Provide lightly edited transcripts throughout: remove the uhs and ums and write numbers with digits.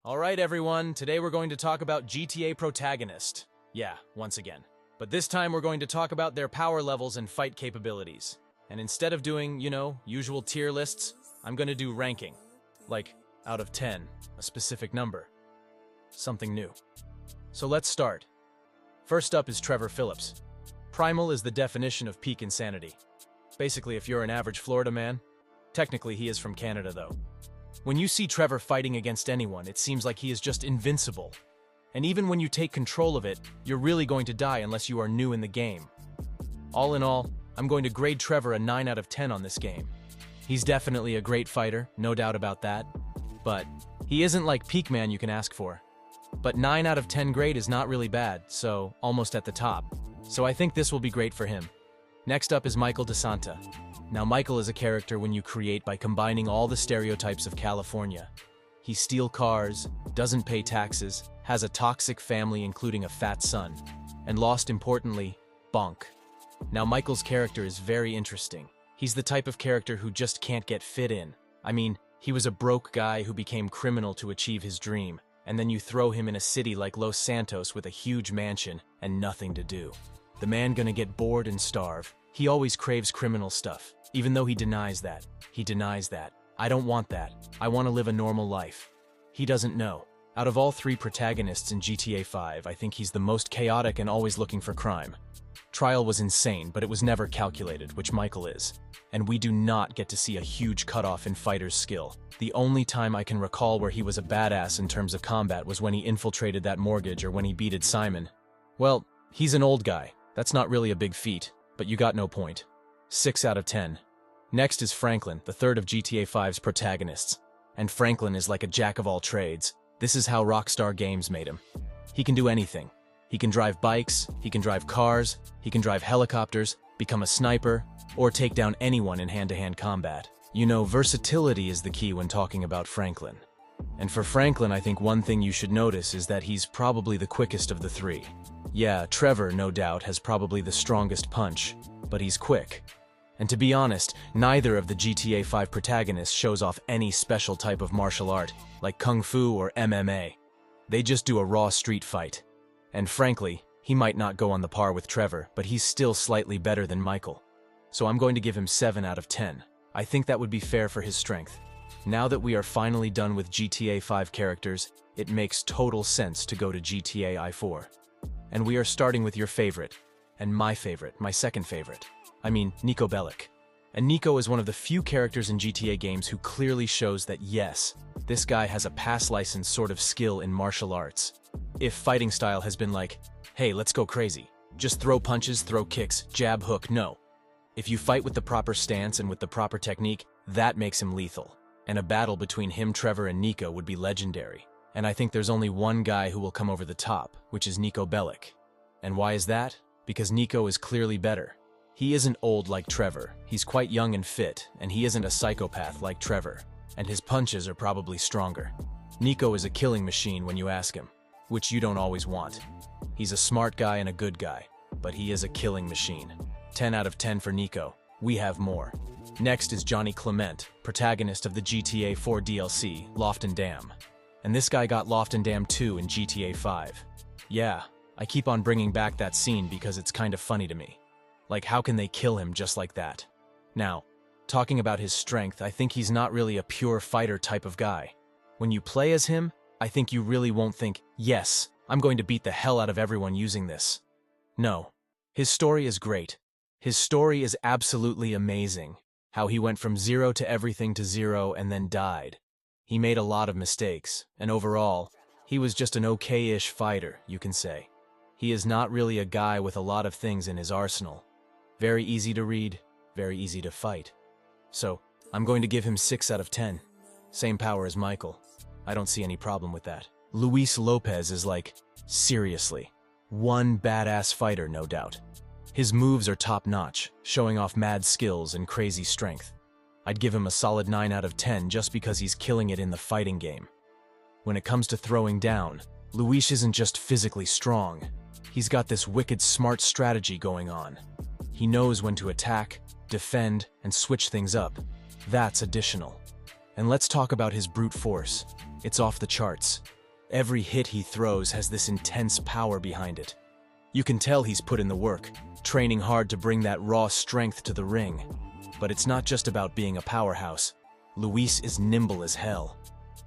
Alright everyone, today we're going to talk about GTA Protagonist. Yeah, once again. But this time we're going to talk about their power levels and fight capabilities. And instead of doing, usual tier lists, I'm going to do ranking. Like, out of 10, a specific number. Something new. So let's start. First up is Trevor Phillips. Primal is the definition of peak insanity. Basically, if you're an average Florida man, technically he is from Canada though. When you see Trevor fighting against anyone, it seems like he is just invincible. And even when you take control of it, you're really going to die unless you are new in the game. All in all, I'm going to grade Trevor a 9 out of 10 on this game. He's definitely a great fighter, no doubt about that. But he isn't like peak man you can ask for. But 9 out of 10 grade is not really bad, so almost at the top. So I think this will be great for him. Next up is Michael DeSanta. Now Michael is a character when you create by combining all the stereotypes of California. He steals cars, doesn't pay taxes, has a toxic family including a fat son, and most importantly, bonk. Now Michael's character is very interesting. He's the type of character who just can't get fit in. I mean, he was a broke guy who became criminal to achieve his dream, and then you throw him in a city like Los Santos with a huge mansion and nothing to do. The man gonna get bored and starve. He always craves criminal stuff, even though he denies that. He denies that. I don't want that. I want to live a normal life. He doesn't know. Out of all three protagonists in GTA 5, I think he's the most chaotic and always looking for crime. Trial was insane, but it was never calculated, which Michael is. And we do not get to see a huge cutoff in fighter's skill. The only time I can recall where he was a badass in terms of combat was when he infiltrated that mortgage or when he beated Simon. Well, he's an old guy. That's not really a big feat, but you got no point. 6 out of 10. Next is Franklin, the third of GTA 5's protagonists. And Franklin is like a jack of all trades. This is how Rockstar Games made him. He can do anything. He can drive bikes, he can drive cars, he can drive helicopters, become a sniper, or take down anyone in hand-to-hand combat. Versatility is the key when talking about Franklin. And for Franklin, I think one thing you should notice is that he's probably the quickest of the three. Yeah, Trevor, no doubt, has probably the strongest punch, but he's quick. And to be honest, neither of the GTA 5 protagonists shows off any special type of martial art, like Kung Fu or MMA. They just do a raw street fight. And frankly, he might not go on the par with Trevor, but he's still slightly better than Michael. So I'm going to give him 7 out of 10. I think that would be fair for his strength. Now that we are finally done with GTA 5 characters, it makes total sense to go to GTA I4. And we are starting with your favorite, and my favorite, my second favorite. I mean, Niko Bellic. And Niko is one of the few characters in GTA games who clearly shows that yes, this guy has a pass license sort of skill in martial arts. If fighting style has been like, hey, let's go crazy. Just throw punches, throw kicks, jab, hook, no. If you fight with the proper stance and with the proper technique, that makes him lethal. And a battle between him, Trevor, and Niko would be legendary. And I think there's only one guy who will come over the top, which is Niko Bellic. And why is that? Because Niko is clearly better. He isn't old like Trevor, he's quite young and fit, and he isn't a psychopath like Trevor. And his punches are probably stronger. Niko is a killing machine when you ask him, which you don't always want. He's a smart guy and a good guy, but he is a killing machine. 10 out of 10 for Niko. We have more. Next is Johnny Clement, protagonist of the GTA 4 DLC, Loft and Dam. And this guy got Loft and Dam 2 in GTA 5. Yeah, I keep on bringing back that scene because it's kind of funny to me. Like, how can they kill him just like that? Now, talking about his strength, I think he's not really a pure fighter type of guy. When you play as him, I think you really won't think, yes, I'm going to beat the hell out of everyone using this. No. His story is great. His story is absolutely amazing. How he went from zero to everything to zero and then died. He made a lot of mistakes, and overall, he was just an okay-ish fighter, you can say. He is not really a guy with a lot of things in his arsenal. Very easy to read, very easy to fight. So, I'm going to give him 6 out of 10. Same power as Michael. I don't see any problem with that. Luis Lopez is like, seriously, one badass fighter, no doubt. His moves are top-notch, showing off mad skills and crazy strength. I'd give him a solid 9 out of 10 just because he's killing it in the fighting game. When it comes to throwing down, Luis isn't just physically strong. He's got this wicked smart strategy going on. He knows when to attack, defend, and switch things up. That's additional. And let's talk about his brute force. It's off the charts. Every hit he throws has this intense power behind it. You can tell he's put in the work, training hard to bring that raw strength to the ring. But it's not just about being a powerhouse. Luis is nimble as hell.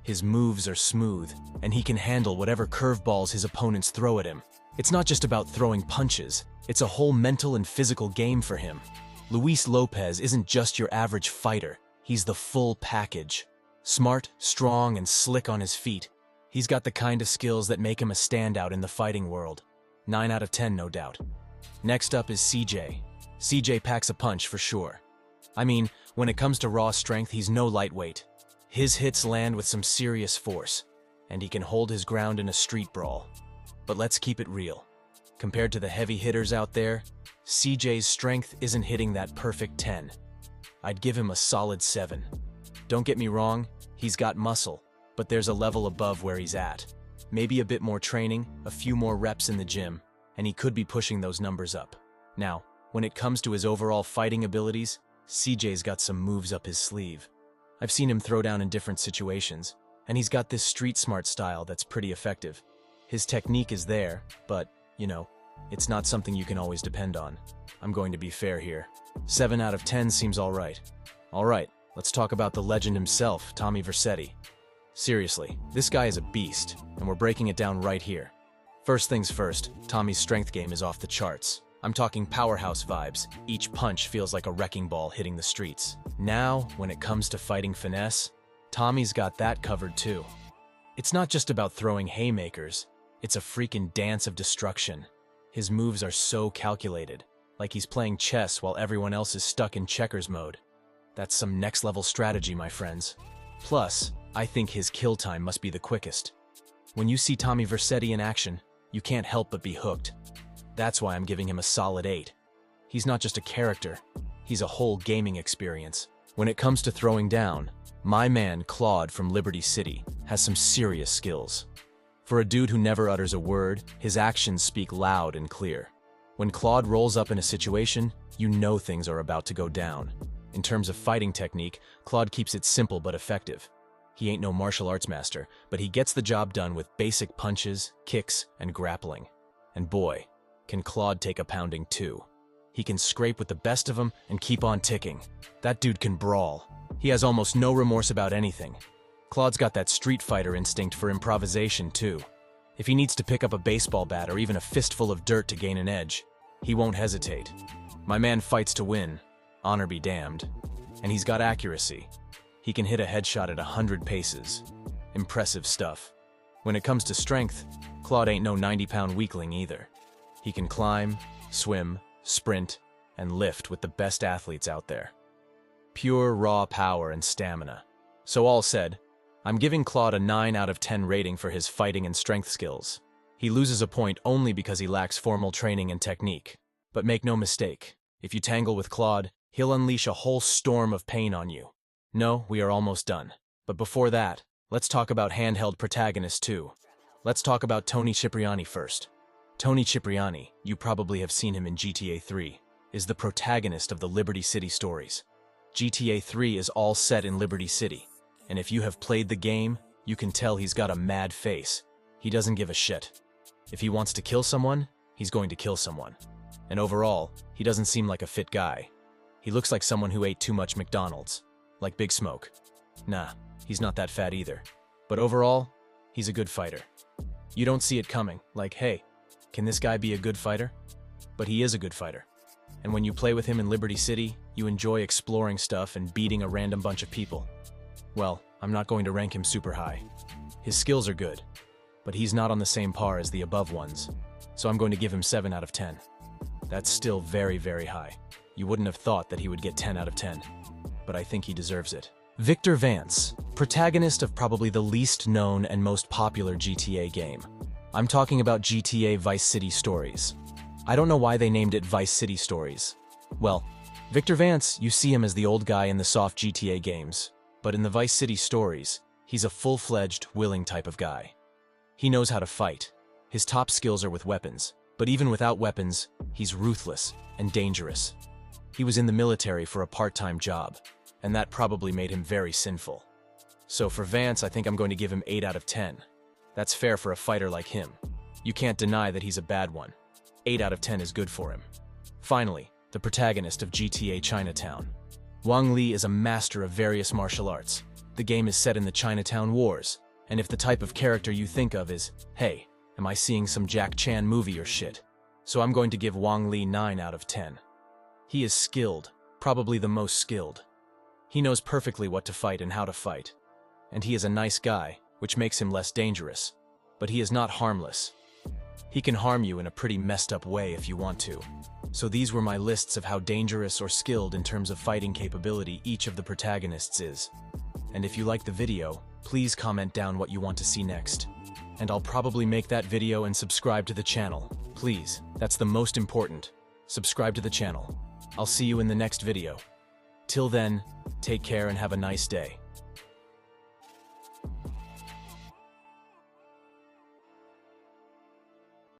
His moves are smooth, and he can handle whatever curveballs his opponents throw at him. It's not just about throwing punches, it's a whole mental and physical game for him. Luis Lopez isn't just your average fighter, he's the full package. Smart, strong, and slick on his feet. He's got the kind of skills that make him a standout in the fighting world. 9 out of 10, no doubt. Next up is CJ. CJ packs a punch for sure. I mean, when it comes to raw strength, he's no lightweight. His hits land with some serious force, and he can hold his ground in a street brawl. But let's keep it real. Compared to the heavy hitters out there, CJ's strength isn't hitting that perfect 10. I'd give him a solid 7. Don't get me wrong, he's got muscle, but there's a level above where he's at. Maybe a bit more training, a few more reps in the gym, and he could be pushing those numbers up. Now, when it comes to his overall fighting abilities, CJ's got some moves up his sleeve. I've seen him throw down in different situations, and he's got this street-smart style that's pretty effective. His technique is there, but, it's not something you can always depend on. I'm going to be fair here. 7 out of 10 seems alright. Alright, let's talk about the legend himself, Tommy Vercetti. Seriously, this guy is a beast, and we're breaking it down right here. First things first, Tommy's strength game is off the charts. I'm talking powerhouse vibes. Each punch feels like a wrecking ball hitting the streets. Now, when it comes to fighting finesse, Tommy's got that covered too. It's not just about throwing haymakers, it's a freaking dance of destruction. His moves are so calculated, like he's playing chess while everyone else is stuck in checkers mode. That's some next-level strategy, my friends. Plus, I think his kill time must be the quickest. When you see Tommy Vercetti in action, you can't help but be hooked. That's why I'm giving him a solid 8. He's not just a character, he's a whole gaming experience. When it comes to throwing down, my man Claude from Liberty City has some serious skills. For a dude who never utters a word, his actions speak loud and clear. When Claude rolls up in a situation, you know things are about to go down. In terms of fighting technique, Claude keeps it simple but effective. He ain't no martial arts master, but he gets the job done with basic punches, kicks, and grappling. And boy, can Claude take a pounding too. He can scrape with the best of them and keep on ticking. That dude can brawl. He has almost no remorse about anything. Claude's got that street fighter instinct for improvisation too. If he needs to pick up a baseball bat or even a fistful of dirt to gain an edge, he won't hesitate. My man fights to win, honor be damned. And he's got accuracy. He can hit a headshot at 100 paces. Impressive stuff. When it comes to strength, Claude ain't no 90-pound weakling either. He can climb, swim, sprint, and lift with the best athletes out there. Pure raw power and stamina. So all said, I'm giving Claude a 9 out of 10 rating for his fighting and strength skills. He loses a point only because he lacks formal training and technique. But make no mistake, if you tangle with Claude, he'll unleash a whole storm of pain on you. No, we are almost done. But before that, let's talk about handheld protagonists too. Let's talk about Toni Cipriani first. Toni Cipriani, you probably have seen him in GTA 3, is the protagonist of the Liberty City stories. GTA 3 is all set in Liberty City, and if you have played the game, you can tell he's got a mad face. He doesn't give a shit. If he wants to kill someone, he's going to kill someone. And overall, he doesn't seem like a fit guy. He looks like someone who ate too much McDonald's. Like Big Smoke. Nah, he's not that fat either. But overall, he's a good fighter. You don't see it coming, like, hey, can this guy be a good fighter? But he is a good fighter. And when you play with him in Liberty City, you enjoy exploring stuff and beating a random bunch of people. Well, I'm not going to rank him super high. His skills are good, but he's not on the same par as the above ones, so I'm going to give him 7 out of 10. That's still very, very high. You wouldn't have thought that he would get 10 out of 10, but I think he deserves it. Victor Vance, protagonist of probably the least known and most popular GTA game. I'm talking about GTA Vice City Stories. I don't know why they named it Vice City Stories. Well, Victor Vance, you see him as the old guy in the soft GTA games, but in the Vice City Stories, he's a full-fledged, willing type of guy. He knows how to fight. His top skills are with weapons, but even without weapons, he's ruthless and dangerous. He was in the military for a part-time job, and that probably made him very sinful. So for Vance, I think I'm going to give him 8 out of 10. That's fair for a fighter like him. You can't deny that he's a bad one. 8 out of 10 is good for him. Finally, the protagonist of GTA Chinatown. Huang Lee is a master of various martial arts. The game is set in the Chinatown Wars, and if the type of character you think of is, hey, am I seeing some Jack Chan movie or shit? So I'm going to give Huang Lee 9 out of 10. He is skilled, probably the most skilled. He knows perfectly what to fight and how to fight. And he is a nice guy, which makes him less dangerous. But he is not harmless. He can harm you in a pretty messed up way if you want to. So these were my lists of how dangerous or skilled in terms of fighting capability each of the protagonists is. And if you like the video, please comment down what you want to see next. And I'll probably make that video and subscribe to the channel. Please, that's the most important. Subscribe to the channel. I'll see you in the next video. Till then, take care and have a nice day.